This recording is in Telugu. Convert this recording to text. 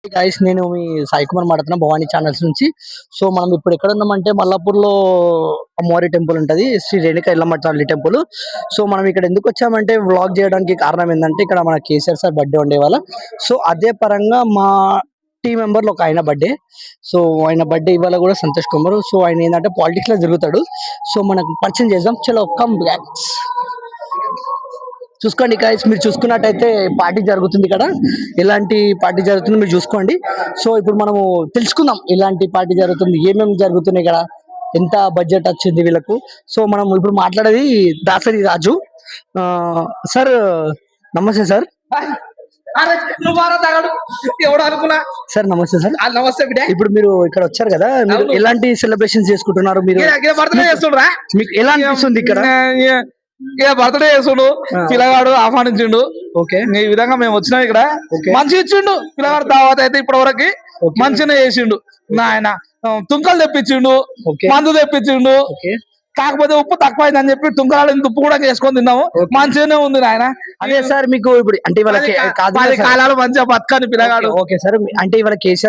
గైస్ నేను మీ సాయి కుమార్ మాట్లాడుతున్నా భవానీ ఛానల్స్ నుంచి. సో మనం ఇప్పుడు ఎక్కడ ఉన్నామంటే మల్లాపూర్లో అమ్మవారి టెంపుల్ ఉంటుంది, శ్రీ రేణుక ఎల్లమ్మ తల్లి టెంపుల్. సో మనం ఇక్కడ ఎందుకు వచ్చామంటే వ్లాగ్ చేయడానికి కారణం ఏంటంటే ఇక్కడ మన కేసీఆర్ సార్ బర్త్డే ఉండే వాళ్ళ. సో అదే పరంగా మా టీం మెంబర్లో ఒక ఆయన బర్త్డే. సో ఆయన బర్త్డే ఇవాళ కూడా సంతోష్ కుమార్. సో ఆయన ఏంటంటే పాలిటిక్స్ లో తిరుగుతాడు. సో మనకు పరిచయం చేద్దాం. చలో కమ్ బ్యాక్. చూసుకోండి గైస్, మీరు చూసుకున్నట్టయితే పార్టీ జరుగుతుంది ఇక్కడ. ఎలాంటి పార్టీ జరుగుతుంది మీరు చూసుకోండి. సో ఇప్పుడు మనము తెలుసుకుందాం ఎలాంటి పార్టీ జరుగుతుంది, ఏమేమి జరుగుతున్నాయి ఇక్కడ, ఎంత బడ్జెట్ వచ్చింది వీళ్ళకు. సో మనం ఇప్పుడు మాట్లాడేది దాసరి రాజు సార్. నమస్తే సార్. ఎవడు అనుకున్నా సార్ నమస్తే సార్. నమస్తే బిడ్డ. ఇప్పుడు మీరు ఇక్కడ వచ్చారు కదా, మీరు ఎలాంటి సెలబ్రేషన్స్ చేసుకుంటున్నారు? మీరు బర్త్డే చేస్తుండ్రా? మీకు ఎలా అనిపిస్తుంది ఇక్కడ? బర్త్డే చేస్తుండు పిల్లగాడు, ఆహ్వానించిండు. ఓకే, ఈ విధంగా మేము వచ్చినాం ఇక్కడ. మంచి ఇచ్చిండు పిల్లగాడు. తర్వాత అయితే ఇప్పటి వరకు మంచిగా చేసిండు. ఆయన తుంకలు తెప్పించిండు, మందు తెప్పించిండు. కాకపోతే ఉప్పు తక్కువ అయిందని చెప్పి తుంకరాలు ఉప్పు కూడా చేసుకొని తిన్నాము. మంచిగానే ఉంది ఆయన. అదే సార్, మీకు ఇప్పుడు అంటే ఇవాళ కాలాలు మంచిగా బతకని పిల్లగాడు. ఓకే సార్, అంటే ఇవాళ కేసీఆర్